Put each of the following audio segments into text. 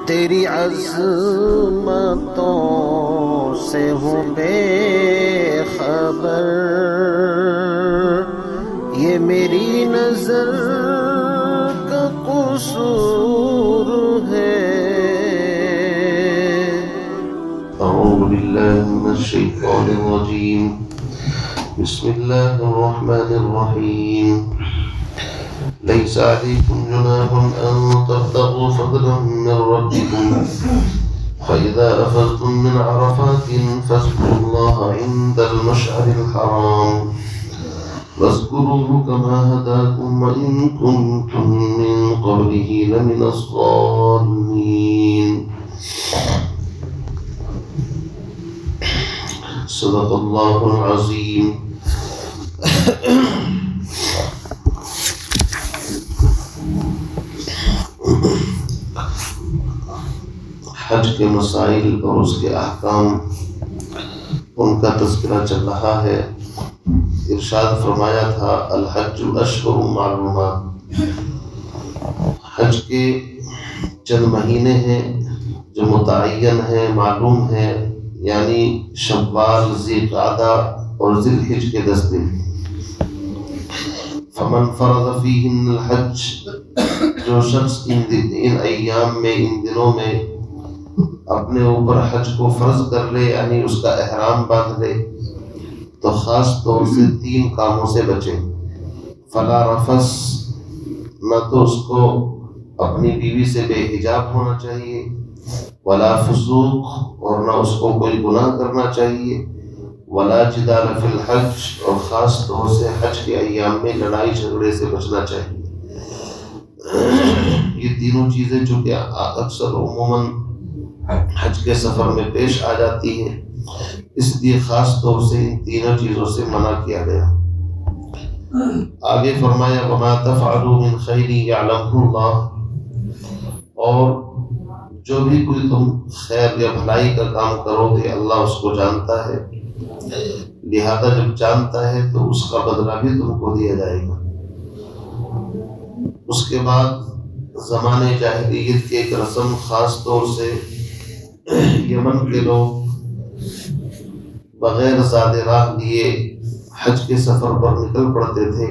تیری عظمتوں سے ہوں بے خبر، یہ میری نظر کا قصور ہے۔ اعوذ باللہ من الشیطان الرجیم، بسم اللہ الرحمن الرحیم۔ لیس علیکم جناح ان تبتغوا فضلا من ربکم فإذا أفضتم من عرفات فاذكروا الله عند المشعر الحرام واذكروه كما هداكم وإن كنتم من قبله لمن الضالين۔ صدق الله العظيم۔ حج کے مسائل اور اس کے احکام، ان کا تذکرہ چل رہا ہے۔ ارشاد فرمایا تھا الحج اشہر معلومات، حج کے چند مہینے ہیں جو متعین ہیں، معلوم ہیں، یعنی شوال، ذی قعدہ اور ذی الحج کے 10 دن۔ فمن فرض فیہن الحج، جو شخص ان ایام میں، ان دنوں میں اپنے اوپر حج کو فرض کر لے، یعنی اس کا احرام باندھ لے، تو خاص طور سے 3 کاموں سے بچے۔ فلا رفث، نہ تو اس کو اپنی بیوی سے بے حجاب ہونا چاہیے، ولا فسوق، اور نہ اس کو کوئی گناہ کرنا چاہیے، ولا جدال فی الحج، اور خاص طور سے حج کے ایام میں لڑائی جھگڑے سے بچنا چاہیے۔ یہ تینوں چیزیں چونکہ اکثر عموماً حج کے سفر میں پیش آ جاتی ہیں، اس لیے خاص طور سے ان تینوں چیزوں سے منع کیا گیا۔ آگے فرمایا وما تفعلوا من خیر یعلمہ اللہ، اور جو بھی کوئی تم خیر یا بھلائی کا کام کرو گے اللہ اس کو جانتا ہے، لہذا جب جانتا ہے تو اس کا بدلہ بھی تم کو دیا جائے گا۔ اس کے بعد زمانے جاہلیت کی ایک رسم، خاص طور سے یمن کے لوگ بغیر زاد راہ لیے حج کے سفر پر نکل پڑتے تھے،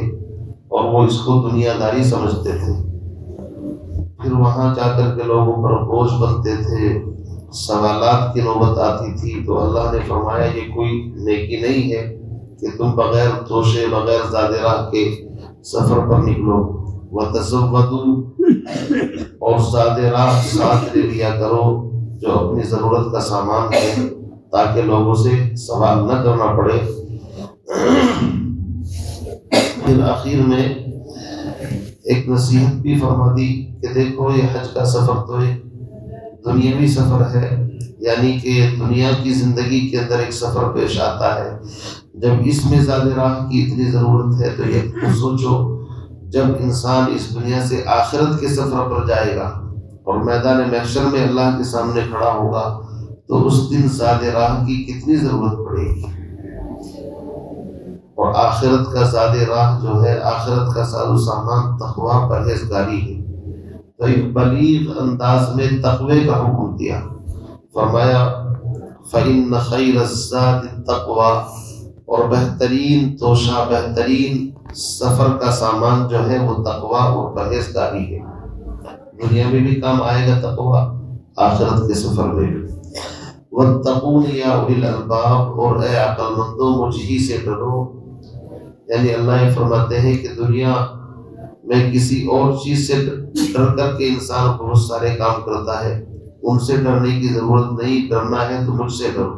اور وہ اس کو دنیا داری سمجھتے تھے۔ پھر وہاں جا کر کے لوگوں پر بوجھ بنتے تھے، سوالات کی نوبت آتی تھی، تو اللہ نے فرمایا یہ کوئی نیکی نہیں ہے کہ تم بغیر توشے، بغیر زاد راہ کے سفر پر نکلو۔ وَتَزَوَّدُوا، اور زاد راہ ساتھ لے لیا کرو جو اپنی ضرورت کا سامان ہے، تاکہ لوگوں سے سوال نہ کرنا پڑے۔ پھر آخر میں ایک نصیحت بھی فرما دی کہ دیکھو یہ حج کا سفر تو ایک دنیاوی سفر ہے، یعنی کہ دنیا کی زندگی کے اندر ایک سفر پیش آتا ہے۔ جب اس میں زاد راہ کی اتنی ضرورت ہے تو یہ سوچو جب انسان اس دنیا سے آخرت کے سفر پر جائے گا اور میدان محشر میں اللہ کے سامنے کھڑا ہوگا تو اس دن زاد راہ کی کتنی ضرورت پڑے گی۔ اور آخرت کا زاد راہ جو ہے، آخرت کا ساز و سامان تقویٰ، پرہیزگاری ہے، تو ایک بلیغ انداز میں تقوی کا حکم دیا۔ فرمایا فَإِنَّ خَيْرَ الزَّادِ التَّقْوَىٰ، اور بہترین توشہ، بہترین سفر کا سامان جو ہے وہ تقویٰ اور پرہیزگاری ہے۔ دنیا میں بھی کام آئے گا تقویٰ، آخرت کے سفر میں بھی۔ وَاتَّقُونِ يَا أُولِي الْأَلْبَابِ، اور اے عقل مندوں مجھ ہی سے ڈرو۔ یعنی اللہ یہ فرماتے ہیں کہ دنیا میں کسی اور چیز سے ڈر کر کے انسان بہت سارے کام کرتا ہے، ان سے ڈرنے کی ضرورت نہیں، ڈرنا ہے تو مجھ سے ڈرو۔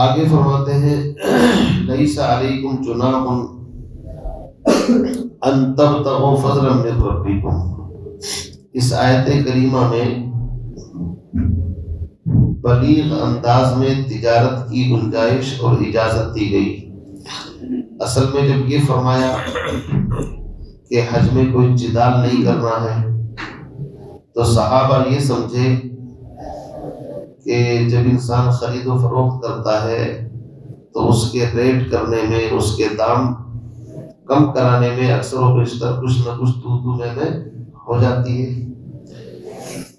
آگے فرماتے ہیں لیس علیکم جناح ان تبتغوا فضلا من ربکم، اس آیت کریمہ میں بلیغ انداز میں تجارت کی گنجائش اور اجازت دی گئی۔ اصل میں جب یہ فرمایا کہ حج میں کوئی جدال نہیں کرنا ہے تو صحابہ یہ سمجھے کہ جب انسان خرید و فروخت کرتا ہے تو اس کے ریٹ کرنے میں، اس کے دام کم کرانے میں اکثر و بیشتر کچھ نہ کچھ تو میں ہو جاتی ہے۔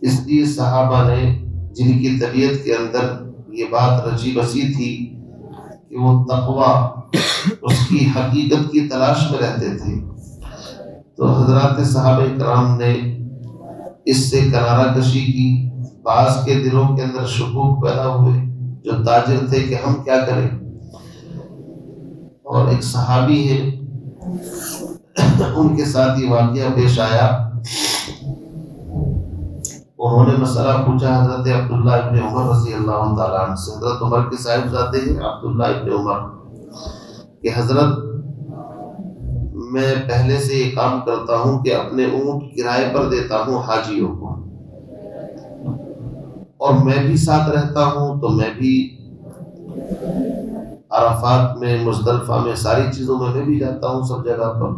اس لیے صحابہ نے، جن کی طبیعت کے اندر یہ بات رچی بسی تھی کہ وہ تقویٰ اس کی حقیقت کی تلاش میں رہتے تھے، تو حضرات صحابہ کرام نے اس سے کنارہ کشی کی۔ بعض کے دلوں کے اندر شکوک پیدا ہوئے، جو تاجر تھے، کہ ہم کیا کریں۔ اور ایک صحابی ہے، ان کے ساتھ یہ واقعہ پیش آیا۔ انہوں نے مسئلہ پوچھا حضرت عبداللہ ابن عمر رضی اللہ تعالیٰ عنہ سے، حضرت عمر کے صاحبزادے ہیں عبداللہ ابن عمر، کہ حضرت میں پہلے سے یہ کام کرتا ہوں کہ اپنے اونٹ کرائے پر دیتا ہوں حاجیوں کو، اور میں بھی ساتھ رہتا ہوں، تو میں بھی عرفات میں، مزدلفہ میں، ساری چیزوں میں بھی جاتا ہوں، سب جگہ پر،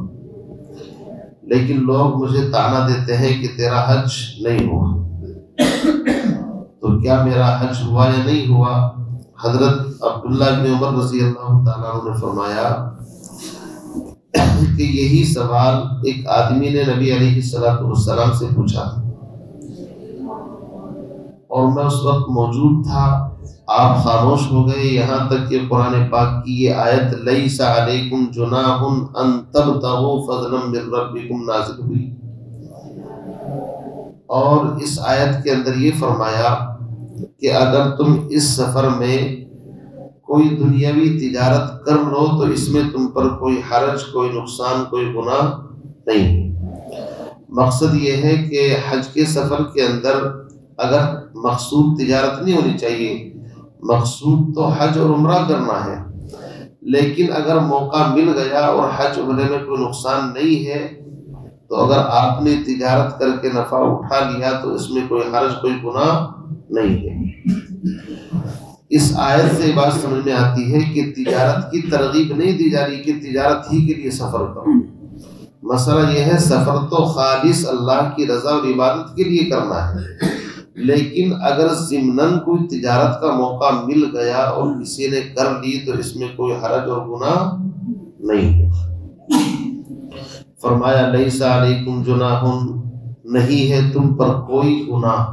لیکن لوگ مجھے طعنہ دیتے ہیں کہ تیرا حج نہیں ہوا۔ تو کیا میرا حج ہوا یا نہیں ہوا؟ حضرت عبداللہ بن عمر رضی اللہ تعالیٰ عنہ نے فرمایا کہ یہی سوال ایک آدمی نے نبی علیہ السلام سے پوچھا، اور میں اس وقت موجود تھا، آپ خاموش ہو گئے، یہاں تک کہ قرآن پاک کی یہ آیت لیس علیکم جناح ان تبتغوا فضلا من ربکم نازل ہوئی، اور اس آیت کے اندر یہ فرمایا کہ اگر تم اس سفر میں کوئی دنیاوی تجارت کر لو تو اس میں تم پر کوئی حرج، کوئی نقصان، کوئی گناہ نہیں۔ مقصد یہ ہے کہ حج کے سفر کے اندر اگر مقصود تجارت نہیں ہونی چاہیے، مقصود تو حج اور عمرہ کرنا ہے، لیکن اگر موقع مل گیا اور حج عمرے میں کوئی نقصان نہیں ہے، تو اگر آپ نے تجارت کر کے نفع اٹھا لیا تو اس میں کوئی حرج، کوئی گناہ نہیں ہے۔ اس آیت سے بات سمجھ میں آتی ہے کہ تجارت کی ترغیب نہیں دی جا رہی کہ تجارت ہی کے لیے سفر کرو۔ مسئلہ یہ ہے سفر تو خالص اللہ کی رضا اور عبادت کے لیے کرنا ہے، لیکن اگر ضمناً کوئی تجارت کا موقع مل گیا اور کسی نے کر لی تو اس میں کوئی حرج اور گناہ نہیں ہے۔ فرمایا لیس علیکم جناح، نہیں ہے تم پر کوئی گناہ،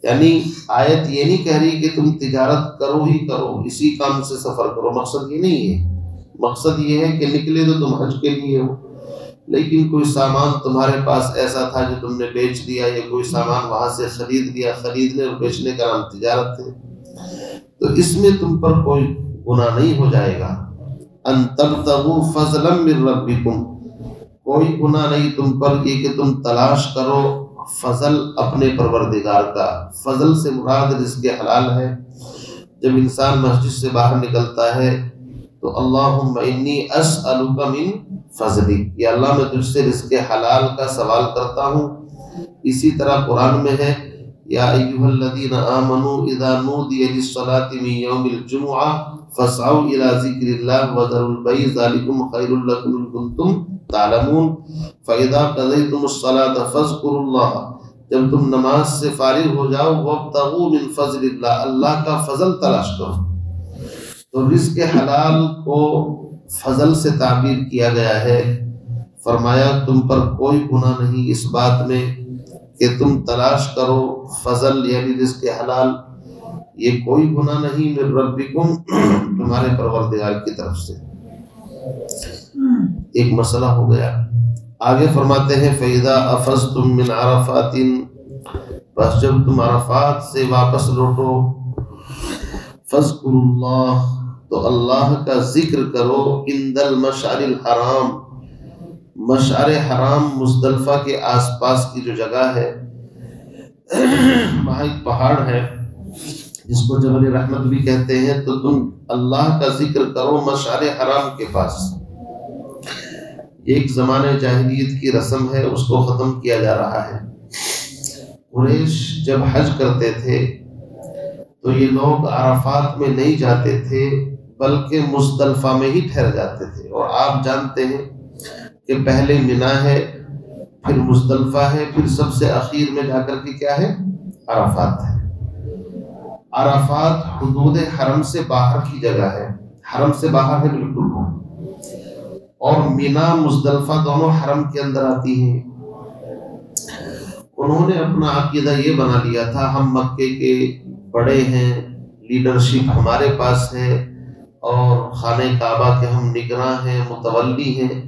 یعنی آیت یہ نہیں کہہ رہی کہ تم تجارت کرو ہی کرو، اسی کام سے سفر کرو، مقصد یہ نہیں ہے۔ مقصد یہ ہے کہ نکلے تو تم حج کے لیے ہو، لیکن کوئی سامان تمہارے پاس ایسا تھا جو تم نے بیچ دیا، یا کوئی سامان وہاں سے خرید لیا، خریدنے اور بیچنے کا نام تجارت ہے، تو اس میں تم پر کوئی گناہ نہیں ہو جائے گا۔ ان تبتغوا فضلا من ربکم، کوئی گناہ نہیں تم پر یہ کہ تم تلاش کرو فضل اپنے پروردگار کا۔ فضل سے مراد رزق حلال ہے۔ جب انسان مسجد سے باہر نکلتا ہے تو اللہم انی اسألک من فضلک، یا اللہ میں تجھ سے رزق حلال کا سوال کرتا ہوں۔ اسی طرح قرآن میں ہے یا ایھا الذین آمنوا اذا نودی للصلاۃ من یوم الجمعہ فاسعوا الی ذکر اللہ وذروا البیع ذلکم خیر لکم ان کنتم تعلمون فاذا قضیتم الصلاۃ فاذکروا اللہ، جب تم نماز سے فارغ ہو جاؤ وابتغوا من فضل اللہ، اللہ کا فضل تلاش کرو۔ تو رزق حلال کو فضل سے تعبیر کیا گیا ہے۔ فرمایا تم پر کوئی گناہ نہیں اس بات میں کہ تم تلاش کرو فضل یعنی رزق حلال، یہ کوئی گناہ نہیں من ربکم، تمہارے پروردگار کی طرف سے۔ ایک مسئلہ ہو گیا۔ آگے فرماتے ہیں فَإِذَا أَفَضْتُم مِّنْ عَرَفَاتٍ، بس جب تم عرفات سے واپس لوٹو، فَاذْكُرُوا اللَّهَ، تو اللہ کا ذکر کرو، عند المشعر الحرام، مشعر حرام مزدلفہ کے آس پاس کی جو جگہ ہے، وہاں ایک پہاڑ ہے جس کو جبل رحمت بھی کہتے ہیں، تو تم اللہ کا ذکر کرو مشعر حرام کے پاس۔ ایک زمانے جاہلیت کی رسم ہے، اس کو ختم کیا جا رہا ہے۔ قریش جب حج کرتے تھے تو یہ لوگ عرفات میں نہیں جاتے تھے بلکہ مزدلفہ میں ہی ٹھہر جاتے تھے، اور آپ جانتے ہیں کہ پہلے منا ہے، پھر مزدلفہ ہے، پھر سب سے اخیر میں جا کر کے کیا ہے؟ عرفات ہے۔ عرفات حدود حرم سے باہر کی جگہ ہے، حرم سے باہر ہے بالکل، اور مینا مزدلفہ دونوں حرم کے اندر آتی ہیں۔ انہوں نے اپنا عقیدہ یہ بنا لیا تھا ہم مکے کے بڑے ہیں، لیڈرشپ ہمارے پاس ہے اور خانہ کعبہ کے ہم نگراں ہیں، متولی ہیں،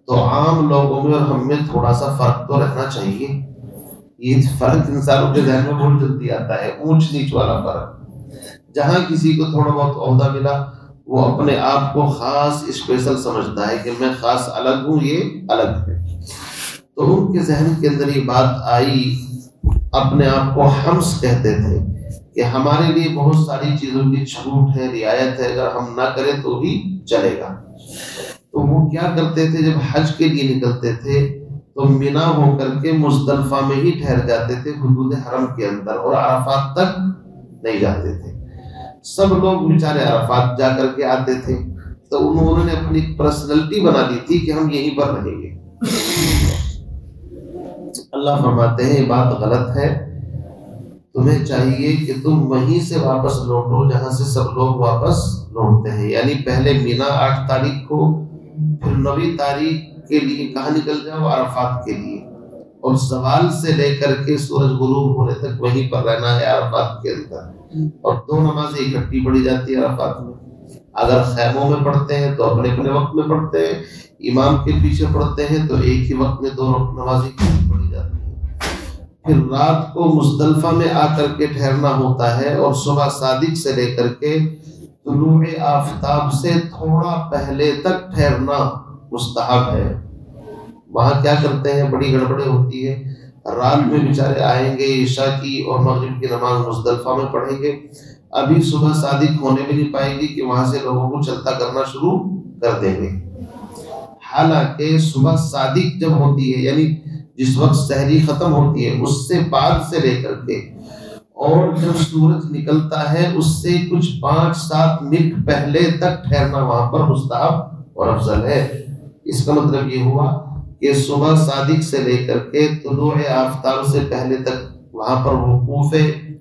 تو عام لوگوں میں اور ہم میں تھوڑا سا فرق تو رہنا چاہیے۔ یہ فرق انسانوں کے ذہن میں بہت جلدی آتا ہے، اونچ نیچ والا فرق۔ جہاں کسی کو تھوڑا بہت عہدہ ملا وہ اپنے آپ کو خاص اسپیشل سمجھتا ہے کہ میں خاص الگ ہوں، یہ الگ ہے۔ تو ان کے ذہن کے اندر یہ بات آئی، اپنے آپ کو حمس کہتے تھے کہ ہمارے لیے بہت ساری چیزوں کی چھوٹ ہے، رعایت ہے، اگر ہم نہ کریں تو بھی چلے گا۔ تو وہ کیا کرتے تھے، جب حج کے لیے نکلتے تھے تو مینا ہو کر کے مزدلفہ میں ہی ٹھہر جاتے تھے، حدود حرم کے اندر، اور عرفات تک نہیں جاتے تھے۔ سب لوگ بیچارے عرفات جا کر کے آتے تھے، تو انہوں نے اپنی پرسنالٹی بنا لی تھی کہ ہم یہیں پر رہیں گے۔ اللہ فرماتے ہیں یہ بات غلط ہے، تمہیں چاہیے کہ تم وہیں سے واپس لوٹو جہاں سے سب لوگ واپس لوٹتے ہیں، یعنی پہلے مینا 8 تاریخ کو، پھر 9 تاریخ کے لیے کہاں نکل جاؤ، عرفات کے لیے، اور زوال سے لے کر کے سورج غروب ہونے تک وہیں پر رہنا ہے عرفات کے اندر۔ اور 2 نمازیں اکٹھی پڑھی جاتی ہے عرفات میں۔ اگر خیموں میں پڑھتے ہیں تو اپنے اپنے وقت میں پڑھتے ہیں، امام کے پیچھے پڑھتے ہیں تو ایک ہی وقت میں 2 نمازیں پڑھی جاتی ہیں۔ پھر رات کو مزدلفہ میں آ کر کے ٹھہرنا ہوتا ہے، اور صبح صادق سے لے کر کے طلوع آفتاب سے تھوڑا پہلے تک ٹھہرنا مستحب ہے۔ وہاں کیا کرتے ہیں، بڑی گڑبڑیں ہوتی ہے، رات میں بیچارے آئیں گے، عشاء کی اور مغرب کی نماز مزدلفہ میں پڑھیں گے، ابھی صبح صادق ہونے بھی نہیں پائے گی کہ وہاں سے لوگوں کو چلتا کرنا شروع کر دیں گے۔ حالانکہ صبح صادق جب ہوتی ہے، یعنی جس وقت سحری ختم ہوتی ہے اس سے بعد سے لے کر کے، اور جب سورج نکلتا ہے اس سے کچھ 5-7 منٹ پہلے تک ٹھہرنا وہاں پر مستحب اور افضل ہے۔ اس کا مطلب یہ ہوا کہ صبح صادق سے لے کر کے طلوع آفتاب سے پہلے تک وہاں پر وقوف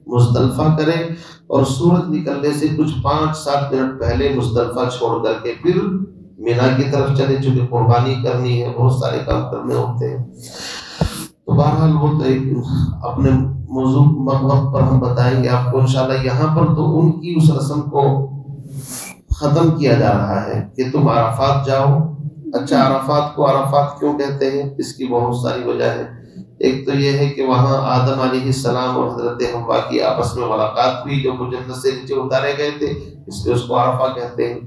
مزدلفہ کریں، اور سورج نکلنے سے کچھ 5-7 منٹ پہلے مزدلفہ چھوڑ کر کے پھر مینا کی طرف چلے، چونکہ قربانی کرنی ہے، بہت سارے کام کرنے ہوتے ہیں۔ تو بہرحال وہ تو ایک اپنے موضوع وقت پر ہم بتائیں گے آپ کو انشاءاللہ۔ یہاں پر تو ان کی اس رسم کو ختم کیا جا رہا ہے کہ تم عرفات جاؤ۔ اچھا، عرفات کو عرفات کیوں کہتے ہیں، اس کی بہت ساری وجہ ہے۔ ایک تو یہ ہے کہ وہاں آدم علیہ السلام اور حضرت حوا کی آپس میں ملاقات ہوئی، جو وہ جنت سے نیچے اتارے گئے تھے، اس لیے اس کو عرفہ کہتے ہیں۔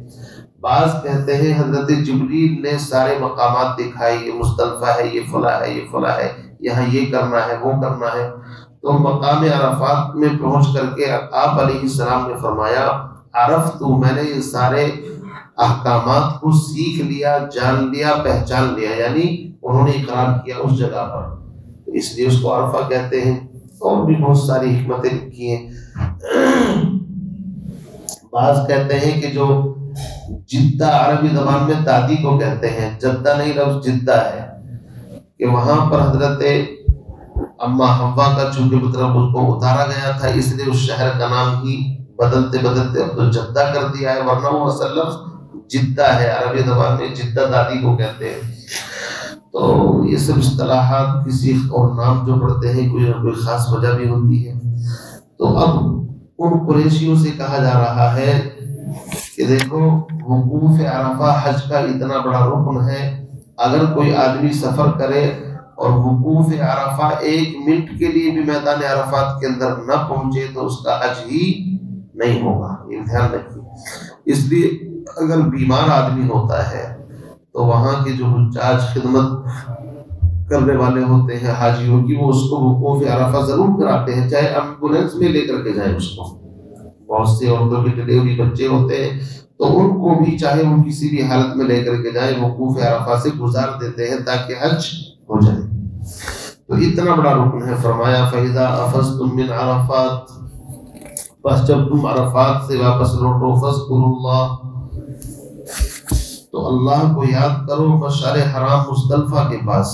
بعض کہتے ہیں حضرت جبریل نے سارے مقامات دکھائے، یہ مزدلفہ ہے، یہ فلاں ہے، یہ فلاں ہے، یہاں یہ کرنا ہے، وہ کرنا ہے۔ تو مقام عرفات میں پہنچ کر کے آپ علیہ السلام نے فرمایا عرفت، میں نے یہ سارے احکامات کو سیکھ لیا، جان لیا، پہچان لیا، یعنی انہوں نے اقرار کیا اس جگہ پر، اس لیے اس کو عرفہ کہتے ہیں۔ اور بھی بہت ساری حکمتیں لکھی ہیں۔ بعض کہتے ہیں کہ جو جدہ عربی زبان میں دادی کو کہتے ہیں، جدہ نہیں، لفظ جدہ ہے، کہ وہاں پر حضرت اما حوا کا چونکہ مطلب اس کو اتارا گیا تھا، اس لیے اس شہر کا نام ہی بدلتے بدلتے اب تو جدہ کر دیا ہے، ورنہ وہ اصل لفظ جدہ ہے، عربی زبان میں جدہ دادی کو کہتے ہیں۔ تو یہ سب اصطلاحات کسی اور نام جو پڑھتے ہیں کوئی نہ کوئی خاص وجہ بھی ہوتی ہے۔ تو اب ان قریشیوں سے کہا جا رہا ہے کہ دیکھو وقوف عرفہ حج کا اتنا بڑا رکن ہے، اگر کوئی آدمی سفر کرے اور وقوف عرفہ 1 منٹ کے لیے بھی میدان عرفات کے اندر نہ پہنچے تو اس کا حج ہی نہیں ہوگا، یہ دھیان رکھیے۔ اس لیے اگر بیمار آدمی ہوتا ہے تو وہاں کے جو حجاج خدمت کرنے والے ہوتے ہیں حاجیوں کی، وہ اس کو وقوف عرفہ ضرور کراتے ہیں، چاہے ایمبولینس میں لے کر کے جائیں اس کو۔ بہت سی عورتوں کی ڈلیوری بچے ہوتے ہیں تو ان کو بھی چاہے وہ کسی بھی حالت میں لے کر کے جائیں، وقوف عرفہ سے گزار دیتے ہیں تاکہ حج ہو جائے۔ تو اتنا بڑا رکن ہے۔ فرمایا فَإِذَا أَفَضْتُم مِّنْ عَرَفَاتٍ، بس جب تم عرفات سے واپس لوٹو، فَاذْكُرُوا اللَّهَ، تو اللہ کو یاد کرو مشعر حرام مزدلفہ کے پاس،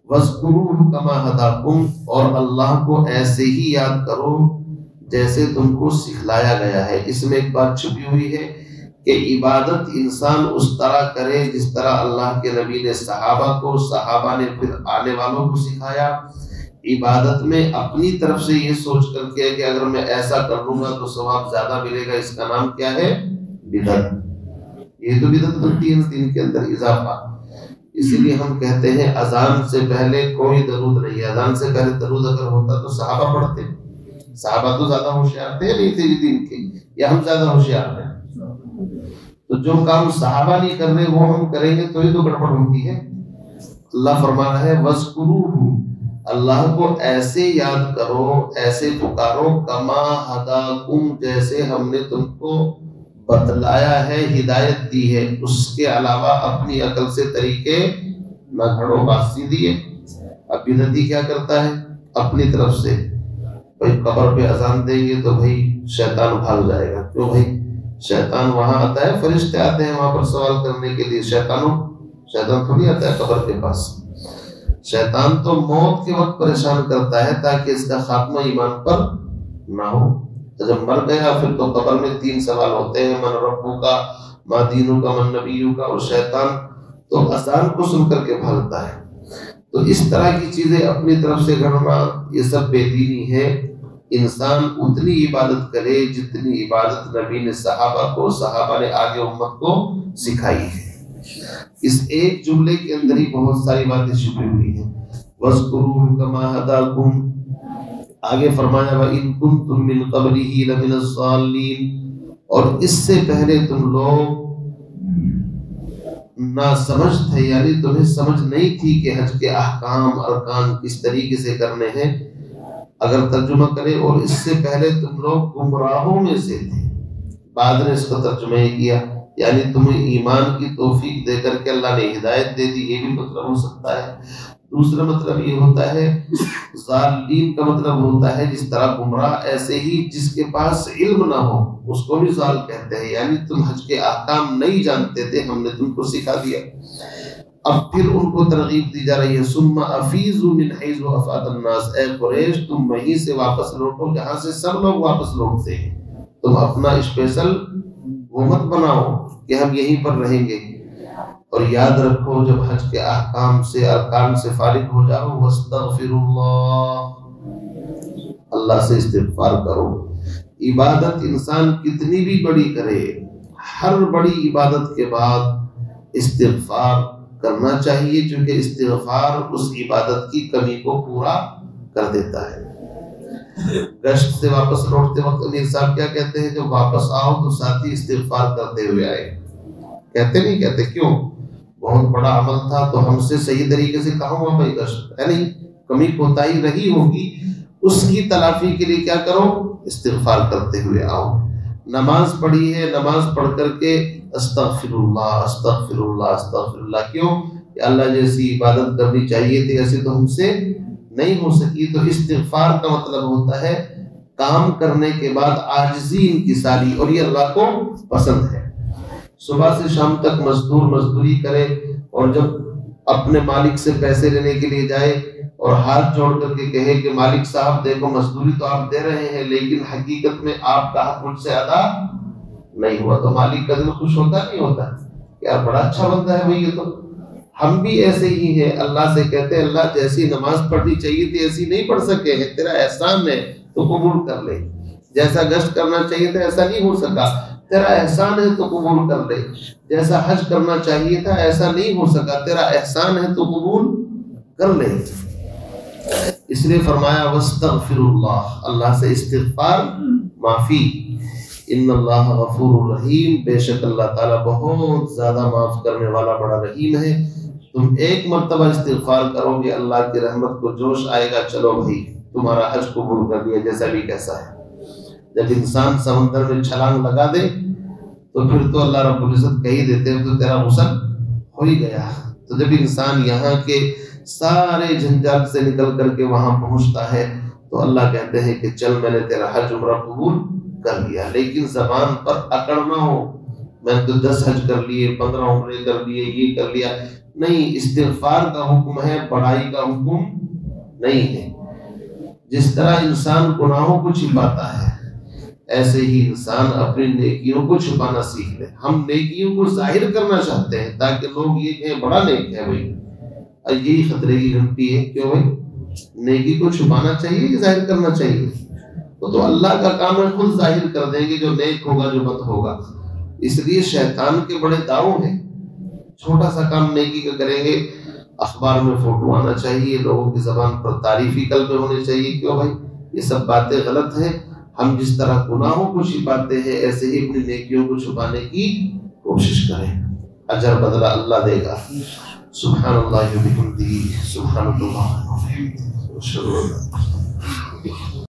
وَاذْكُرُوهُ كَمَا هَدَاكُمْ، اور اللہ کو ایسے ہی یاد کرو جیسے تم کو سکھلایا گیا ہے۔ اس میں ایک بات چھپی ہوئی ہے کہ عبادت انسان اس طرح کرے جس طرح اللہ کے نبی نے صحابہ کو، صحابہ نے پھر آنے والوں کو سکھایا۔ عبادت میں اپنی طرف سے یہ سوچ کر کے کہ اگر میں ایسا کر لوں گا تو ثواب زیادہ ملے گا، اس کا نام کیا ہے؟ بدعت۔ یہ تو بدعت بنتی ہے نا دین کے اندر اضافہ۔ اسی لیے ہم کہتے ہیں اذان سے پہلے کوئی درود نہیں ہے۔ اذان سے پہلے درود اگر ہوتا تو صحابہ پڑھتے، صحابہ تو زیادہ ہوشیار تھے نہیں تھے دین کے، یا ہم زیادہ ہوشیار ہیں؟ تو جو کام صحابہ نہیں کر رہے وہ ہم کریں گے تو یہ تو گڑبڑ ہوتی ہے۔ اللہ فرما رہا ہے وَاذْكُرُوهُ، اللہ کو ایسے یاد کرو، ایسے پکارو، کما ہداکم، جیسے ہم نے تم کو بتلایا ہے، ہدایت دی ہے، اس کے علاوہ اپنی عقل سے طریقے نہ گھڑو، بات سیدھی ہے۔ اب بدعتی کیا کرتا ہے؟ اپنی طرف سے بھائی قبر پہ اذان دیں گے تو بھائی شیطان بھاگ جائے گا، کیوں بھائی؟ شیطان وہاں آتا ہے، فرشتے آتے ہیں وہاں پر سوال کرنے کے لیے، شیطان تھوڑی آتا ہے قبر کے پاس۔ شیطان تو موت کے وقت پریشان کرتا ہے تاکہ اس کا خاتمہ ایمان پر نہ ہو۔ جب مر گیا پھر تو قبر میں 3 سوال ہوتے ہیں، من ربو کا، ما دینو کا، من نبیو کا، اور شیطان تو اذان کو سن کر کے بھاگتا ہے۔ تو اس طرح کی چیزیں اپنی طرف سے گھڑنا یہ سب بے دینی ہے۔ انسان اتنی عبادت کرے جتنی عبادت نبی نے صحابہ نے آگے امت کو سکھائی ہے۔ اس ایک جملے کے اندر ہی بہت ساری باتیں چھپی ہوئی ہیں۔ وَاذْكُرُوهُ كَمَا هَدَاكُمْ، آگے فرمایا وَإِن كُنتُم مِّن قَبْلِهِ لَمِنَ الضَّالِّينَ، اور اس سے پہلے تم لوگ ناسمجھ تھے، یعنی تمہیں سمجھ نہیں تھی کہ حج کے احکام ارکان کس طریقے سے کرنے ہیں۔ اگر ترجمہ کرے اور اس سے پہلے تم لوگ گمراہوں میں سے تھے، بعد نے اس کا ترجمہ یہ کیا یعنی تمہیں ایمان کی توفیق دے کر کے اللہ نے ہدایت دے دی، یہ بھی مطلب ہو سکتا ہے۔ دوسرا مطلب یہ ہوتا ہے ضالین کا مطلب ہوتا ہے جس طرح گمراہ، ایسے ہی جس کے پاس علم نہ ہو اس کو بھی ضال کہتے ہیں، یعنی تم حج کے احکام نہیں جانتے تھے، ہم نے تم کو سکھا دیا۔ اب پھر ان کو ترغیب دی جا رہی ہے ثم افیضوا من حیث افاض الناس، اے قریش تم وہیں سے واپس لوٹو جہاں سے سب لوگ واپس لوٹتے ہیں، تم اپنا اسپیشل وہ مت بناؤ کہ ہم یہیں پر رہیں گے۔ اور یاد رکھو جب حج کے احکام سے ارکان سے فارغ ہو جاؤ واستغفر اللہ سے استغفار کرو۔ عبادت انسان کتنی بھی بڑی کرے، ہر بڑی عبادت کے بعد استغفار کرنا چاہیے، کیونکہ استغفار اس عبادت کی کمی کو پورا کر دیتا ہے۔ گشت سے واپس لوٹتے وقت امیر صاحب کیا کہتے ہیں؟ جب واپس آؤ تو ساتھی استغفار کرتے ہوئے آئے، کہتے نہیں کہتے؟ کیوں؟ بہت بڑا عمل تھا تو ہم سے صحیح طریقے سے کہا ہوا بھائی گشت ہے نہیں، کمی کوتاہی رہی ہوگی، اس کی تلافی کے لیے کیا کرو؟ استغفار کرتے ہوئے آؤ۔ نماز پڑھی ہے، نماز پڑھ کر کے استغفر اللہ استغفر اللہ استغفر اللہ، کیوں؟ کہ اللہ جیسی عبادت کرنی چاہیے تھی ایسے تو ہم سے نہیں ہو سکی۔ تو استغفار کا مطلب ہوتا ہے کام کرنے کے بعد عاجزی انکساری، اور یہ اللہ کو پسند ہے۔ صبح سے شام تک مزدوری کرے، اور جب اپنے مالک سے پیسے لینے کے لیے جائے اور ہاتھ جوڑ کر کے کہے کہ مالک صاحب دیکھو مزدوری تو آپ دے رہے ہیں لیکن حقیقت میں آپ کا حق مجھ سے ادا نہیں ہوا، تو مالک کا دل خوش ہوتا نہیں ہوتا؟ یار بڑا اچھا بندہ ہے بھائی یہ تو۔ ہم بھی ایسے ہی ہیں، اللہ سے کہتے ہیں اللہ جیسی نماز پڑھنی چاہیے تھی ایسی نہیں پڑھ سکے ہیں، تیرا احسان ہے تو قبول کر لے۔ جیسا گشت کرنا چاہیے تھا ایسا نہیں ہو سکا، تیرا احسان ہے تو قبول کر لے۔ جیسا حج کرنا چاہیے تھا ایسا نہیں ہو سکا، تیرا احسان ہے تو قبول کر لے۔ اس لیے فرمایا واستغفر اللہ سے استغفار، معافی۔ ان اللہ غفور رحیم، بے شک اللہ تعالیٰ بہت زیادہ معاف کرنے والا بڑا رحیم ہے۔ تم ایک مرتبہ استغفار کرو گے اللہ کی رحمت کو جوش آئے گا، چلو بھائی تمہارا حج قبول کر دیا، جیسا بھی کیسا ہے۔ جب انسان سمندر میں چھلانگ لگا دے تو پھر تو اللہ رب العزت کہی دیتے ہیں تو تیرا غسل ہو ہی گیا۔ تو جب انسان یہاں کے سارے جھنجھٹ سے نکل کر کے وہاں پہنچتا ہے تو اللہ کہتے ہیں کہ چل میں نے تیرا حج عمرہ قبول کر لیا۔ لیکن زبان پر اکڑ نہ ہو، میں تو 10 حج کر لیے، 15 عمرے کر لیے، یہ کر لیا، نہیں۔ استغفار کا حکم ہے، بڑائی کا حکم نہیں ہے۔ جس طرح انسان گناہوں کو چھپاتا ہے ایسے ہی انسان اپنی نیکیوں کو چھپانا سیکھ لے۔ ہم نیکیوں کو ظاہر کرنا چاہتے ہیں تاکہ لوگ یہ کہیں بڑا نیک ہے بھائی، یہی خطرے کی گھنٹی ہے۔ کیوں بھائی؟ نیکی کو چھپانا چاہیے کہ ظاہر کرنا چاہیے؟ وہ تو اللہ کا کام ہے، خود ظاہر کر دیں گے جو نیک ہوگا جو بد ہوگا۔ اس لیے شیطان کے بڑے داؤں ہیں، چھوٹا سا کام نیکی کا کریں گے، اخبار میں فوٹو آنا چاہیے، لوگوں کی زبان پر تعریفی کلمے ہونے چاہیے، کیوں بھائی یہ سب باتیں غلط ہیں۔ ہم جس طرح گناہوں کو چھپاتے ہیں ایسے ہی اپنی نیکیوں کو چھپانے کی کوشش کریں، اجر بدلہ اللہ دے گا۔ سبحان اللہ و بحمدہ، سبحان اللہ و بحمدہ، اشہد ان لا الہ الا اللہ۔